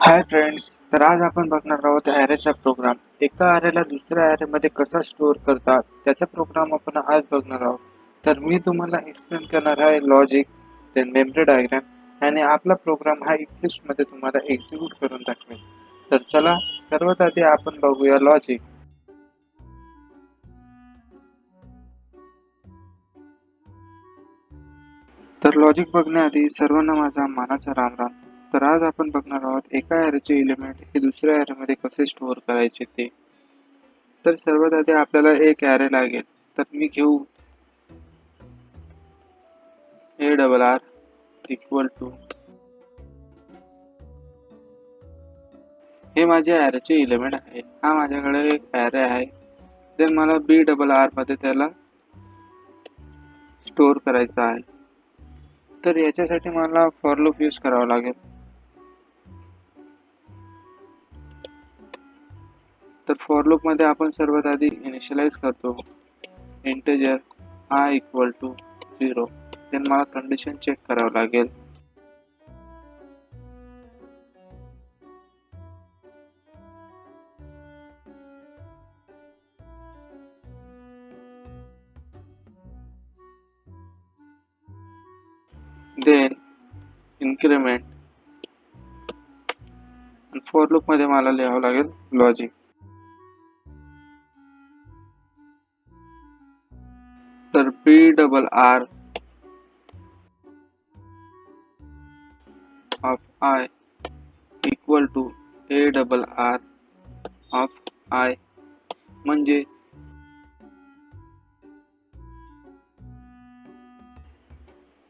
Hi friends, तर आज आपण बघणार आहोत ॲरेचा प्रोग्राम. एका ॲरेला दुसऱ्या ॲरेमध्ये कसा स्टोअर करतात त्याचा प्रोग्राम आपण आज बघणार आहोत. तर मी तुम्हाला एक्सप्लेन करणार आहे लॉजिक, देन मेमरी डायग्राम आणि आपला प्रोग्राम हा इंग्लिशमध्ये तुम्हाला एक्झिक्यूट करून दाखवेल. तर चला सर्वात आधी आपण बघूया लॉजिक. तर लॉजिक बघण्याआधी सर्वांना माझा मानाचा राम. तर आज आपण बघणार आहोत एका ॲरेचे एलिमेंट हे दुसऱ्या ॲरेमध्ये कसे स्टोअर करायचे ते. तर सर्वात आधी आपल्याला एक ॲरे लागेल. तर मी घेऊ ARR इक्वल टू, हे माझ्या ॲरेचे एलिमेंट आहे. हा माझ्याकडे एक ॲरे आहे. देन मला BRR मध्ये त्याला स्टोअर करायचा आहे. तर याच्यासाठी मला फॉर लूप यूज करावा लागेल. तर फॉर लूप मध्ये आपण सर्वात आधी इनिशियलाइज करतो integer i equal to 0. Then मला कंडिशन चेक करावं लागेल. देन इन्क्रिमेंट आणि फॉर लूप मध्ये मला लिहावं लागेल लॉजिक. तर BRR of I equal to ARR of I, म्हणजे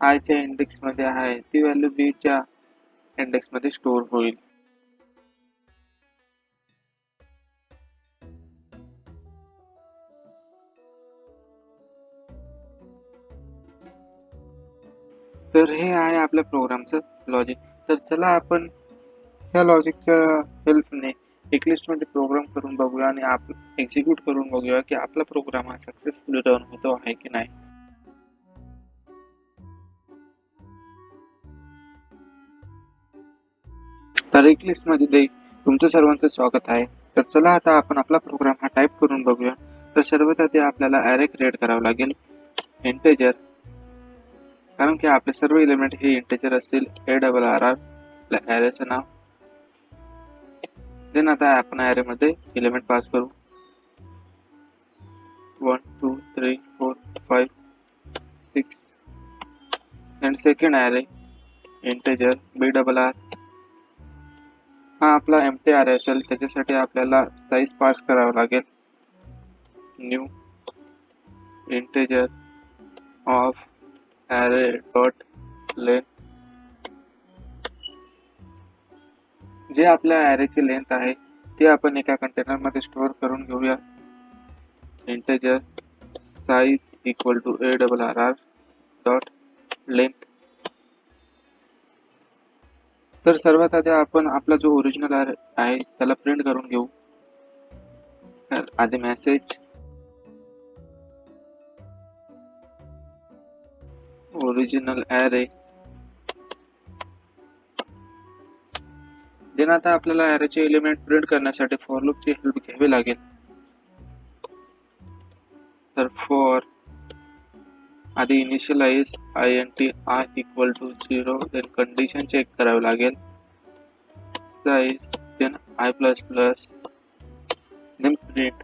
I च्या इंडेक्स मध्ये आहे ती व्हॅल्यू B च्या इंडेक्स मध्ये स्टोअर होईल. तर हे आहे आपल्या प्रोग्रामचं लॉजिक. तर चला आपण ह्या लॉजिकच्या हेल्पने इक्लिप्स मध्ये प्रोग्राम करून बघूया आणि एक्झिक्यूट करून बघूया की आपला प्रोग्राम हा सक्सेसफुली रन होतो आहे की नाही. तर इक्लिप्स मध्ये तुमचं सर्वांचं स्वागत आहे. तर चला आता आपण आपला प्रोग्राम हा टाईप करून बघूया. तर सर्वात आधी आपल्याला ॲरे क्रिएट करावं लागेल इंटिजर, कारण की आपले सर्व एलिमेंट हे इंटिजर असतील. ARR आपल्या ॲरेचं नाव. देन आता आपण ॲरे मध्ये एलिमेंट पास करू 1 2 3 4 5 6. And second array integer BRR. हा आपला एम्प्टी ॲरे असेल, त्याच्यासाठी आपल्याला साईज पास करावं लागेल new integer of array dot length. जे आपल्या ॲरेची लेंथ आहे ते आपण एका कंटेनर मध्ये स्टोअर करून घेऊया. Integer size equal to ARR dot length. तर सर्वात आधी आपण आपला जो ओरिजिनल ॲरे आहे त्याला प्रिंट करून घेऊ. आधी मेसेज ओरिजिनल ॲरे. देन आता आपल्याला ॲरेचे एलिमेंट प्रिंट करण्यासाठी फॉर लूपची हेल्प घ्यावी लागेल. तर फॉर आधी initialise int I equal to 0. Then condition check करावी लागेल size, then I plus plus, then print.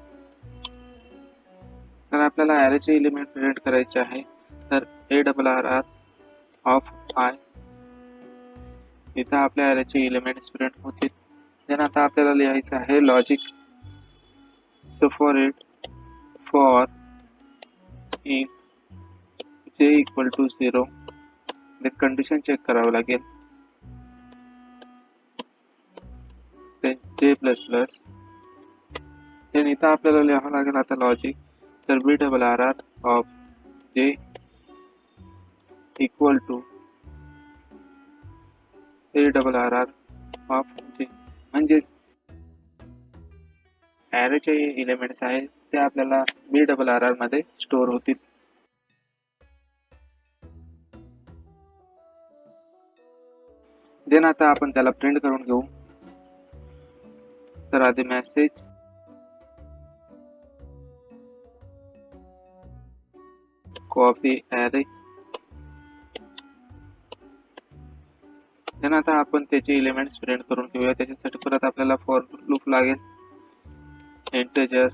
तर आपल्याला ॲरेचे एलिमेंट प्रिंट करायचे आहे. तर ARR ऑफ I, इथं आपल्या ॲरेचे एलिमेंट्स प्रिंट होतील. देन आता आपल्याला लिहायचं आहे logic. So for it for in j equal to 0. Then condition check करावं लागेल. Then j plus plus. Then इथं आपल्याला लिहावं लागेल आता लॉजिक. तर BRR of j equal to ARR of j, म्हणजेच ॲरेचे एलिमेंट्स आहेत ते आपल्याला BRR मध्ये स्टोअर होतील. देन आता आपण त्याला प्रिंट करून घेऊ. तर आधी मेसेज, कॉपी ॲरे, then आता आपण त्याचे एलिमेंट्स प्रिंट करून घेऊया. त्याच्यासाठी परत आपल्याला फॉर लूप लागेल. Integer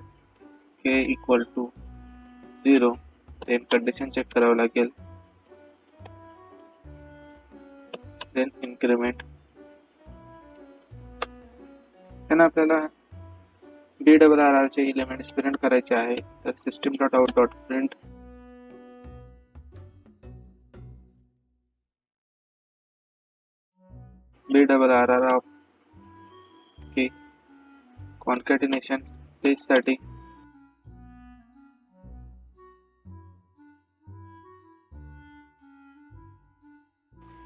k equal to 0, then condition check करावं लागेल, देन इन्क्रीमेंट. त्यांना आपल्याला BRR चे एलिमेंट्स प्रिंट करायचे आहे. तर system dot out dot print BRR of की कॉन्कॅटिनेशन पेज साठी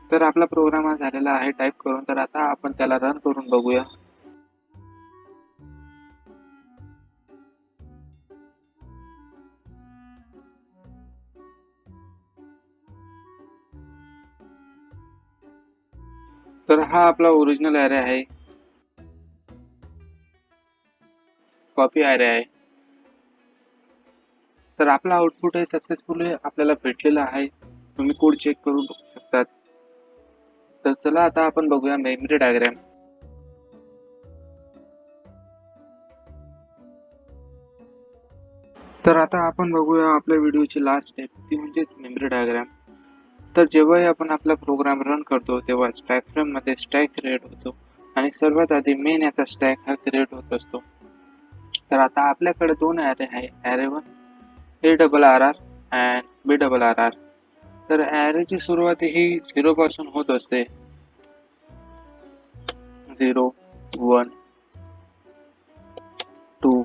तर आपला प्रोग्राम हा झालेला आहे टाईप करून. तर आता आपण त्याला रन करून बघूया. तर हा आपला ओरिजिनल ॲरे आहे, कॉपी ॲरे आहे. तर आपला आउटपुट हे सक्सेसफुली आपल्याला भेटलेला आहे. तुम्ही कोड चेक करू शकतात. तर चला आता आपण बघूया मेमरी डायग्राम. तर आता आपण बघूया आपल्या व्हिडिओची लास्ट स्टेप, ती म्हणजेच मेमरी डायग्राम. तर जेव्हाही आपण आपला प्रोग्राम रन करतो तेव्हा स्टॅक फ्रेम मध्ये स्टॅक क्रिएट होतो आणि सर्वात आधी मेन याचा स्टॅक हा क्रिएट होत असतो. तर आता आपल्याकडे दोन ॲरे आहे, ॲरे 1 ARR अँड BRR. तर ॲरेची सुरुवात ही 0 पासून होत असते. 0, 1, 2,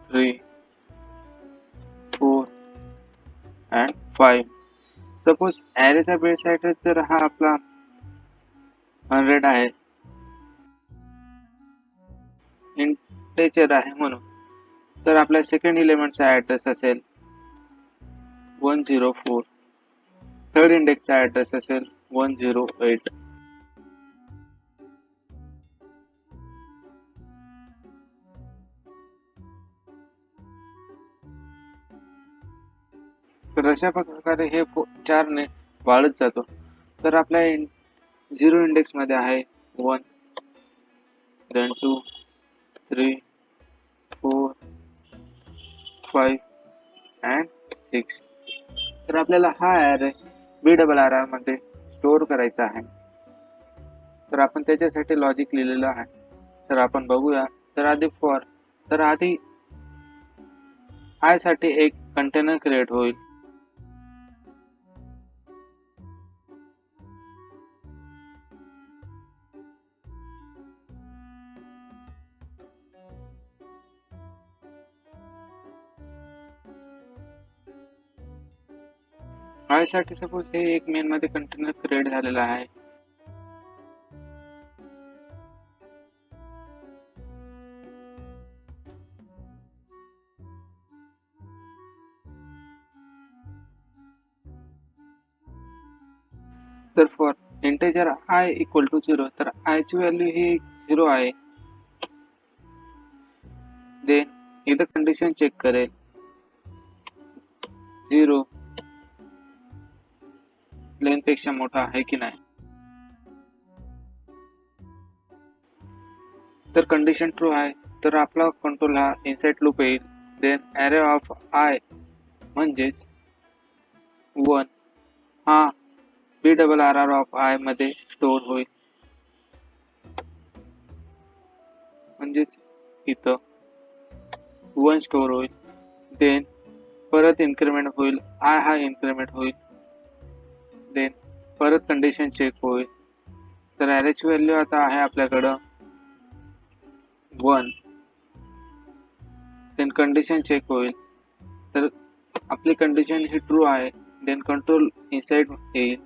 3, 4 अँड 5. सपोज ॲरेचा बेस ॲड्रेस जर हा आपला 100 आहे, इंटिजर आहे म्हणून, तर आपल्या सेकंड एलिमेंटचा ॲड्रेस असेल 104, थर्ड इंडेक्सचा ॲड्रेस असेल 108. तर अशा प्रकारे हे 4 ने वाढत जातो. तर आपल्या 0 इंडेक्स मध्ये आहे 1, then 2, 3, 4, 5 and 6. तर आपल्याला हा ॲरे BRR मध्ये स्टोअर करायचा आहे. तर आपण त्याच्यासाठी लॉजिक लिहिलेलं आहे. तर आपण बघूया. तर आधी फॉर, तर आधी आय साठी एक कंटेनर क्रिएट होईल. आय साठी सपोज हे एक मेन मध्ये कंटेनर क्रिएट झालेला आहे. तर for integer I equal to 0, तर आय ची व्हॅल्यू ही 0 आहे. देन इथं कंडिशन चेक करेल, 0 लेन पेक्षा मोठा आहे की नाही. तर कंडिशन ट्रू आहे, तर आपला कंट्रोल हा इनसाइड लूप येईल. देन ॲरे ऑफ आय म्हणजेच 1 हा BRR ऑफ आय मध्ये स्टोअर होईल. म्हणजेच इथं 1 स्टोअर होईल. देन परत इन्क्रीमेंट होईल, आय हा इन्क्रीमेंट होईल. देन परत कंडिशन चेक होईल. तर ॲरेची व्हॅल्यू आता आहे आपल्याकडं 1. देन कंडिशन चेक होईल, तर आपली कंडिशन ही ट्रू आहे. देन कंट्रोल इनसाइड येईल.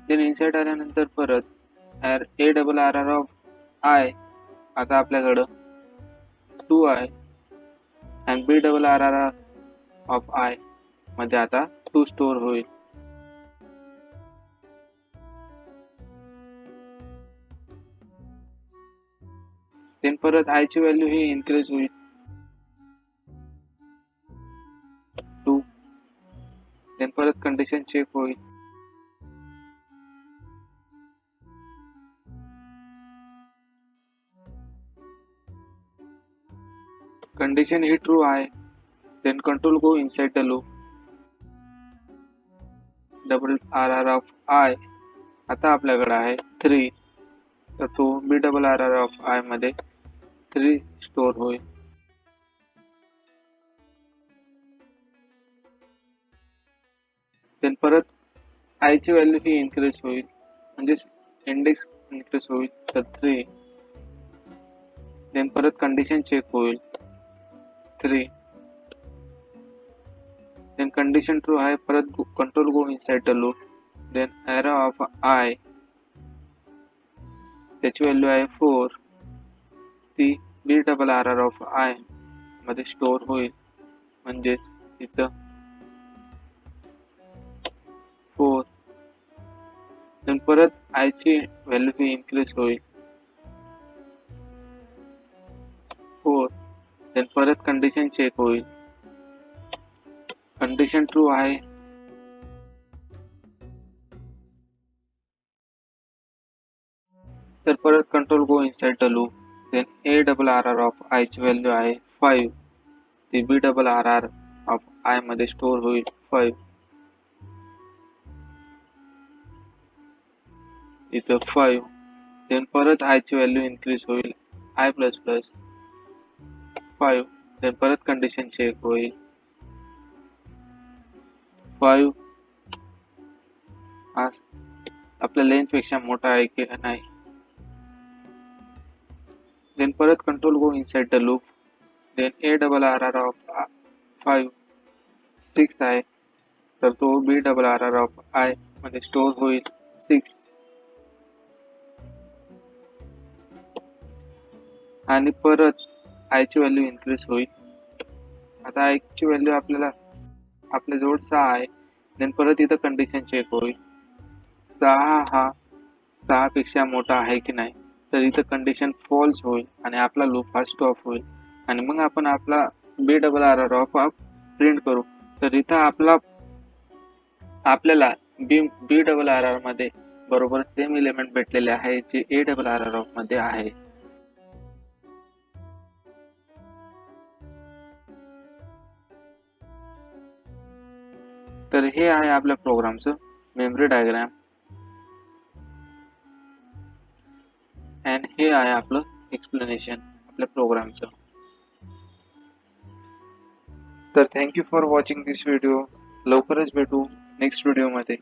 देन इनसाइड आल्यानंतर परत ARR ऑफ आय आता आपल्याकडं 2 आहे अँड BRR ऑफ आय मध्ये आता 2 स्टोअर होईल. देन परत आय ची व्हॅल्यू ही इन्क्रीज होईल 2. देन परत कंडिशन चेक होईल कंडिशन ही ट्रू आहे then control go inside the loop double R R of I आता आपल्याकडे आहे 3 तर तो B double R R of I मध्ये 3 स्टोअर होईल देन परत आय ची व्हॅल्यू ही इन्क्रीज होईल म्हणजे इंडेक्स इन्क्रीज होईल तर 3 देन परत कंडिशन चेक होईल 3 देन कंडिशन ट्रू आहे परत control go inside the loop then error of I त्याची व्हॅल्यू आहे 4 ती B double R R of I मध्ये स्टोअर होईल म्हणजेच इथं 4 देन परत आय ची व्हॅल्यू ही इन्क्रीज होईल 4 देन परत कंडिशन चेक होईल कंडिशन ट्रू आहे तर परत control go inside the loop then A double R R of I ची व्हॅल्यू आहे 5 ती B double R R of I मध्ये स्टोअर होईल 5 इथं 5 देन परत आय ची व्हॅल्यू इन्क्रीज होईल आय प्लस प्लस 5 देन परत कंडिशन चेक होईल 5 हा आपल्या लेंथ पेक्षा मोठा आहे की नाही देन परत control go inside the loop then A double R R of 5 6 आहे तर तो B double R R of I मध्ये स्टोअर होईल 6 आणि परत आय ची व्हॅल्यू इन्क्रीज होईल आता आय ची व्हॅल्यू आपल्याला आपल्या जवळ 6 आहे देन परत इथं कंडिशन चेक होईल 6 हा 6 पेक्षा मोठा आहे की नाही तर इथं कंडिशन फॉल्स होईल आणि आपला लूप हा स्टॉप होईल आणि मग आपण आपला B double R R of print करू तर इथं आपल्याला बी डबल आर आर मध्ये बरोबर सेम एलिमेंट भेटलेले आहे जे A double R R of मध्ये आहे तर हे आहे आपल्या प्रोग्रामचं मेमरी डायग्राम अँड हे आहे आपलं एक्सप्लेनेशन आपल्या प्रोग्रामचं तर thank you for watching this video लवकरच भेटू नेक्स्ट व्हिडिओमध्ये